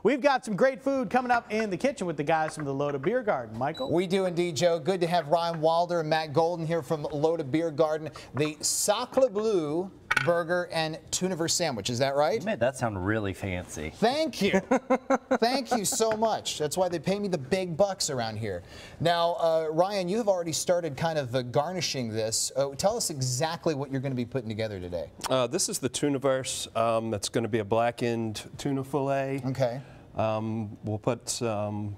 We've got some great food coming up in the kitchen with the guys from the Loda Beer Garden. Michael? We do indeed, Joe. Good to have Ryan Wilder and Matt Golden here from Loda Beer Garden. The Sacre Bleu burger and Tunaverse sandwich. Is that right? You made that sound really fancy. Thank you. Thank you so much. That's why they pay me the big bucks around here. Now, Ryan, you have already started kind of garnishing this. Tell us exactly what you're going to be putting together today. This is the Tunaverse. That's going to be a blackened tuna fillet. Okay. We'll put some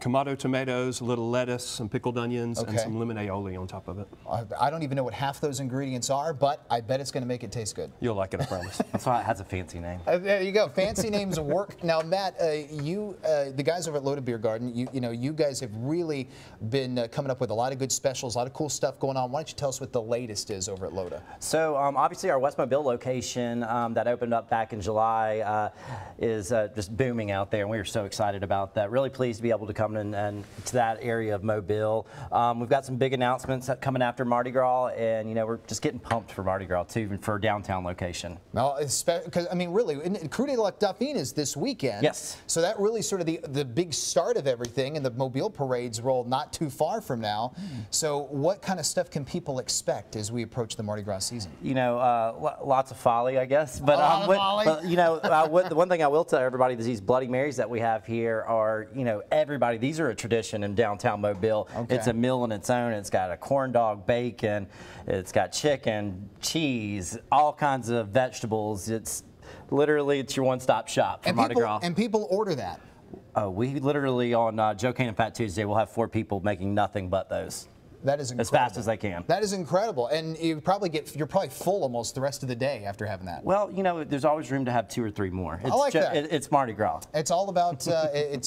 Kamado tomatoes, a little lettuce, some pickled onions, and some lemon aioli on top of it. I don't even know what half those ingredients are, but I bet it's going to make it taste good. You'll like it, I promise. That's why it has a fancy name. There you go. Fancy names work. Now, Matt, the guys over at Loda Beer Garden, you guys have really been coming up with a lot of good specials, a lot of cool stuff going on. Why don't you tell us what the latest is over at Loda? So, obviously, our West Mobile location that opened up back in July is just booming out there, and we are so excited about that. Really pleased to be able to come and to that area of Mobile. We've got some big announcements coming after Mardi Gras, and we're just getting pumped for Mardi Gras too, even for a downtown location. No, because I mean, really, Cru de la Dauphine is this weekend. Yes. So that really sort of the big start of everything, and the Mobile parades roll not too far from now. So what kind of stuff can people expect as we approach the Mardi Gras season? Lots of folly, I guess. But, the one thing I will tell everybody is these Bloody Marys that we have here are, everybody. These are a tradition in downtown Mobile. Okay. It's a meal in its own. It's got a corn dog, bacon, it's got chicken, cheese, all kinds of vegetables. It's literally your one-stop shop for Mardi Gras. And people order that. We literally on Joe Cane and Fat Tuesday, we'll have 4 people making nothing but those. That is incredible. As fast as they can. That is incredible, and you're probably full almost the rest of the day after having that. Well, there's always room to have 2 or 3 more. I like that. It's Mardi Gras. It's all about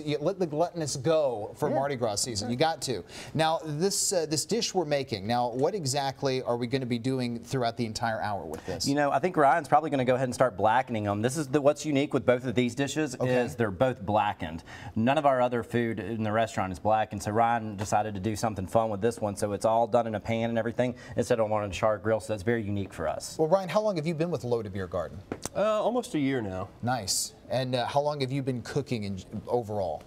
you let the gluttonous go for Mardi Gras season. You got to. Now this dish we're making. Now, what exactly are we going to be doing throughout the entire hour with this? I think Ryan's probably going to go ahead and start blackening them. This is what's unique with both of these dishes is they're both blackened. None of our other food in the restaurant is blackened, so Ryan decided to do something fun with this one. So it's all done in a pan and everything instead of on a char grill, so that's very unique for us. Well, Ryan, how long have you been with Loda Beer Garden? Almost a year now. Nice. And how long have you been cooking overall?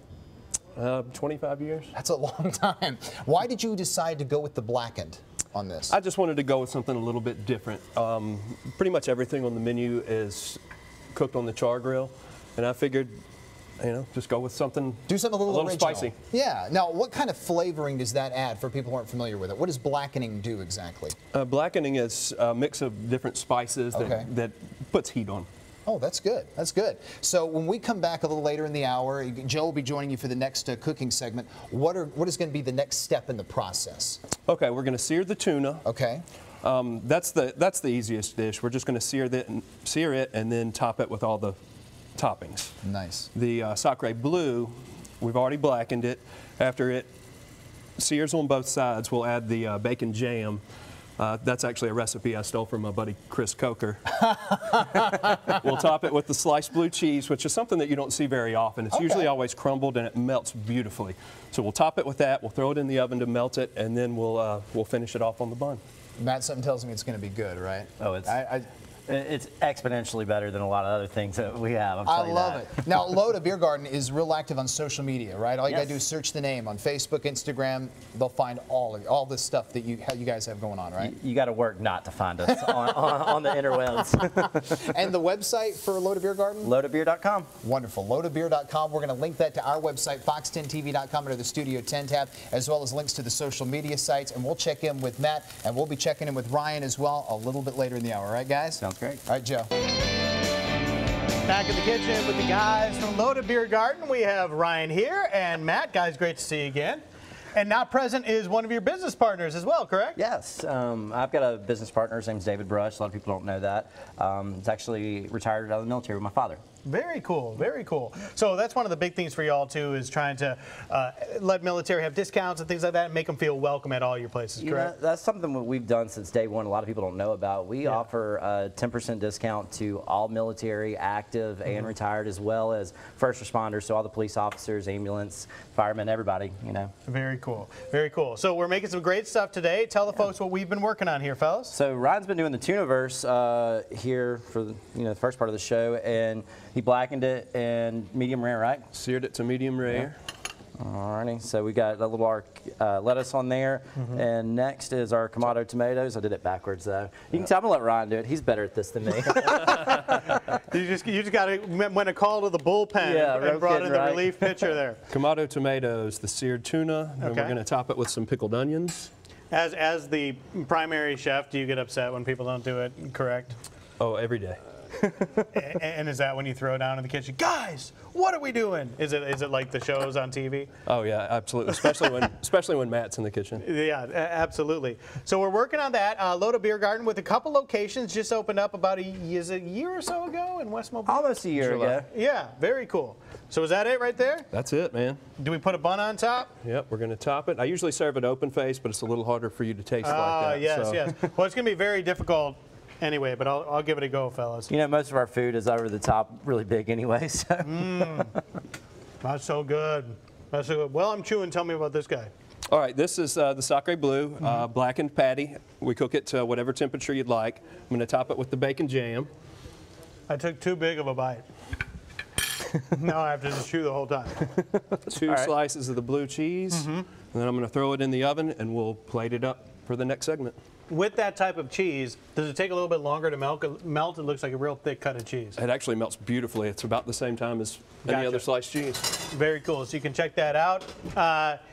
25 years. That's a long time. Why did you decide to go with the blackened on this? I just wanted to go with something a little bit different. Pretty much everything on the menu is cooked on the char grill, and I figured, just go with something. Do something a little original. Spicy. Yeah. Now, what kind of flavoring does that add for people who aren't familiar with it? What does blackening do exactly? Blackening is a mix of different spices that puts heat on. Oh, that's good. That's good. So when we come back a little later in the hour, Joe will be joining you for the next cooking segment. What is going to be the next step in the process? Okay, we're going to sear the tuna. Okay. That's the easiest dish. We're just going to sear it and then top it with all the toppings. Nice. The Sacre Bleu, we've already blackened it. After it sears on both sides, we'll add the bacon jam. That's actually a recipe I stole from my buddy Chris Coker. We'll top it with the sliced blue cheese, which is something that you don't see very often. It's usually always crumbled and it melts beautifully. So we'll top it with that. We'll throw it in the oven to melt it, and then we'll finish it off on the bun. Matt, something tells me it's going to be good, right? Oh, it's exponentially better than a lot of other things that we have. I love it. Now, Loda Beer Garden is real active on social media, right? All you got to do is search the name on Facebook, Instagram. They'll find all this stuff that you guys have going on, right? You got to work not to find us on the interwebs. And the website for Loda Beer Garden? LodaBeer.com. Wonderful. LodaBeer.com. We're going to link that to our website, fox10tv.com, under the Studio 10 tab, as well as links to the social media sites. And we'll check in with Matt, and we'll be checking in with Ryan as well a little bit later in the hour. All right, guys? Sounds great. All right, Joe. Back in the kitchen with the guys from Loda Beer Garden. We have Ryan here and Matt. Guys, great to see you again. And not present is one of your business partners as well, correct? Yes. I've got a business partner. His name's David Brush. A lot of people don't know that. He's actually retired out of the military with my father. Very cool, very cool. So that's one of the big things for y'all too, is trying to let military have discounts and things like that and make them feel welcome at all your places, correct? That's something that we've done since day one. A lot of people don't know about. We offer a 10% discount to all military, active, and retired, as well as first responders, so all the police officers, ambulance, firemen, everybody, Very cool, very cool. So we're making some great stuff today. Tell the folks what we've been working on here, fellas. So Ryan's been doing the Tunaverse here for the first part of the show, and He blackened it in medium rare, right? Seared it to medium rare. Alrighty, so we got a little lettuce on there, and next is our Kamado tomatoes. I did it backwards though. You can tell I'm gonna let Ryan do it. He's better at this than me. You just got to went a call to the bullpen and brought in the relief pitcher there. Kamado tomatoes, the seared tuna, and we're going to top it with some pickled onions. As the primary chef, do you get upset when people don't do it correct? Oh, every day. And is that when you throw down in the kitchen, guys, what are we doing? Is it like the shows on TV? Oh yeah, absolutely. Especially when Matt's in the kitchen. Yeah, absolutely. So we're working on that. Loda Beer Garden with a couple locations just opened up about a year or so ago in West Mobile. Almost a year ago. Yeah, very cool. So is that it right there? That's it, man. Do we put a bun on top? Yep, we're going to top it. I usually serve it open face, but it's a little harder for you to taste like that. Yes, so. yes. Well, it's going to be very difficult anyway, but I'll give it a go, fellas. You know, most of our food is over the top, really big anyway. So. That's so good. That's so good. Well, I'm chewing. Tell me about this guy. All right, this is the Sacre Bleu blackened patty. We cook it to whatever temperature you'd like. I'm going to top it with the bacon jam. I took too big of a bite. Now I have to just chew the whole time. Two slices of the blue cheese, and then I'm going to throw it in the oven, and we'll plate it up for the next segment. With that type of cheese, does it take a little bit longer to melt? It looks like a real thick cut of cheese. It actually melts beautifully. It's about the same time as any other sliced cheese. Very cool. So you can check that out.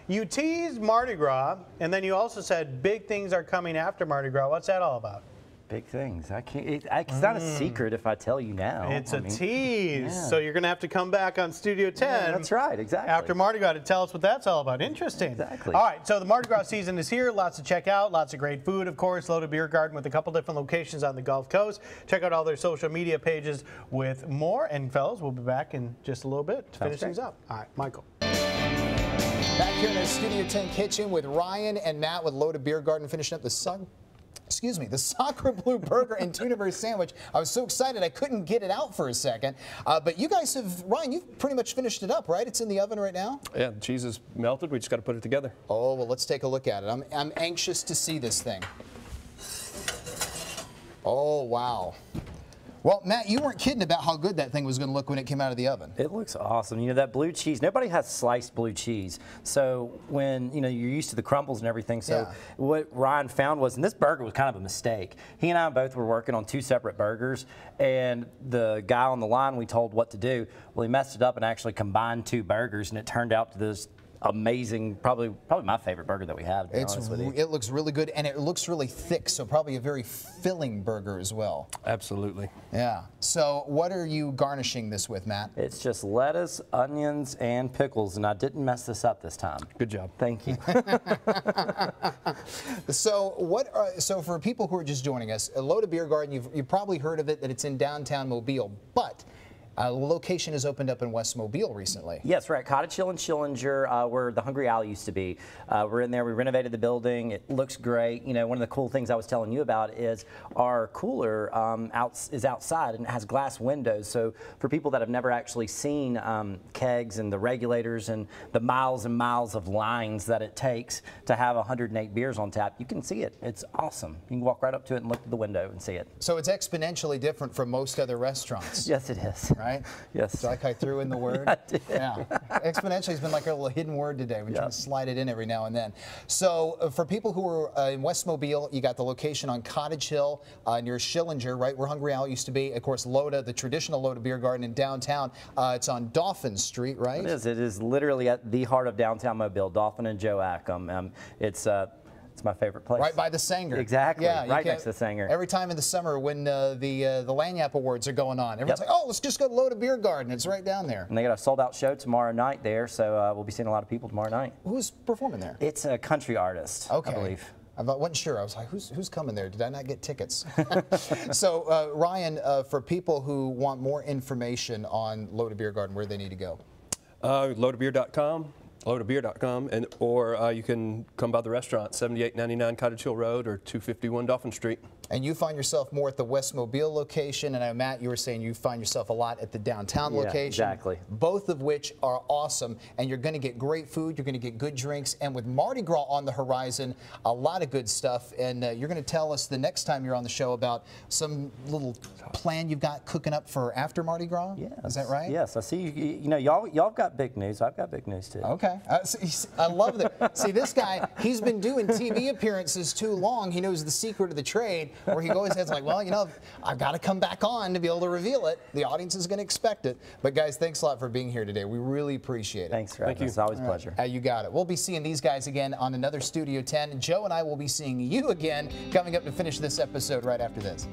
You teased Mardi Gras, and then you also said big things are coming after Mardi Gras. What's that all about? Big things. I can't. It's not a secret if I tell you now. It's a tease. Yeah. So you're going to have to come back on Studio 10. Yeah, that's right. Exactly. After Mardi Gras to tell us what that's all about. Interesting. Exactly. All right. So the Mardi Gras season is here. Lots to check out. Lots of great food, of course. Loda Beer Garden with a couple different locations on the Gulf Coast. Check out all their social media pages with more. And fellas, we'll be back in just a little bit to finish things up. All right, Michael. Back here in the Studio 10 kitchen with Ryan and Matt with Loda Beer Garden, finishing up the the Sacre Bleu burger and Tunaverse sandwich. I was so excited I couldn't get it out for a second. But you guys have, Ryan, you've pretty much finished it up, right? It's in the oven right now? Yeah, the cheese is melted. We just got to put it together. Oh, well, let's take a look at it. I'm anxious to see this thing. Oh, wow. Well, Matt, you weren't kidding about how good that thing was going to look when it came out of the oven. It looks awesome. You know, that blue cheese, nobody has sliced blue cheese. So when, you know, you're used to the crumbles and everything. So what Ryan found was, and this burger was kind of a mistake. He and I both were working on two separate burgers, and the guy on the line we told what to do. Well, he messed it up and actually combined two burgers, and it turned out to this amazing, probably my favorite burger that we have, to be honest with you. It looks really good, and it looks really thick, so probably a very filling burger as well. Absolutely. Yeah. So what are you garnishing this with, Matt? It's just lettuce, onions, and pickles, and I didn't mess this up this time. Good job. Thank you. So for people who are just joining us, Loda Beer Garden, you've probably heard of it, that it's in downtown Mobile, but a location has opened up in West Mobile recently. Yes, we're at Cottage Hill and Schillinger, where the Hungry Owl used to be. We're in there. We renovated the building. It looks great. You know, one of the cool things I was telling you about is our cooler is outside and it has glass windows. So for people that have never actually seen kegs and the regulators and the miles and miles of lines that it takes to have 108 beers on tap, you can see it. It's awesome. You can walk right up to it and look at the window and see it. So it's exponentially different from most other restaurants. Yes, it is. Right? Yes. It's like I threw in the word. I did. Yeah. Exponentially has been like a little hidden word today. We try to slide it in every now and then. So for people who are in West Mobile, you got the location on Cottage Hill near Schillinger, right where Hungry Owl used to be. Of course, Loda, the traditional Loda Beer Garden in downtown. It's on Dauphin Street, right? It is. It is literally at the heart of downtown Mobile, Dauphin and Joachim. It's my favorite place. Right by the Sacre. Exactly. Yeah, right next to the Sacre. Every time in the summer when the Lanyap Awards are going on, everyone's like, oh, let's just go to Loda Beer Garden. It's right down there. And they got a sold-out show tomorrow night there, so we'll be seeing a lot of people tomorrow night. Who's performing there? It's a country artist, I believe. I wasn't sure. I was like, who's coming there? Did I not get tickets? So, Ryan, for people who want more information on Loda Beer Garden, where do they need to go? Lodabeer.com. Lodabeer.com, or you can come by the restaurant, 7899 Cottage Hill Road or 251 Dauphin Street. And you find yourself more at the West Mobile location, and I know, Matt, you were saying you find yourself a lot at the downtown location. Exactly. Both of which are awesome, and you're going to get great food, you're going to get good drinks, and with Mardi Gras on the horizon, a lot of good stuff. And you're going to tell us the next time you're on the show about some little plan you've got cooking up for after Mardi Gras. Yes. Is that right? Yes. I see. You know, y'all got big news. I've got big news too. Okay. I love that. See, this guy, he's been doing TV appearances too long. He knows the secret of the trade, where he always has like, well, you know, I've got to come back on to be able to reveal it. The audience is going to expect it. But guys, thanks a lot for being here today. We really appreciate it. Thanks for having us. It's always a pleasure. You got it. We'll be seeing these guys again on another Studio 10. Joe and I will be seeing you again coming up to finish this episode right after this.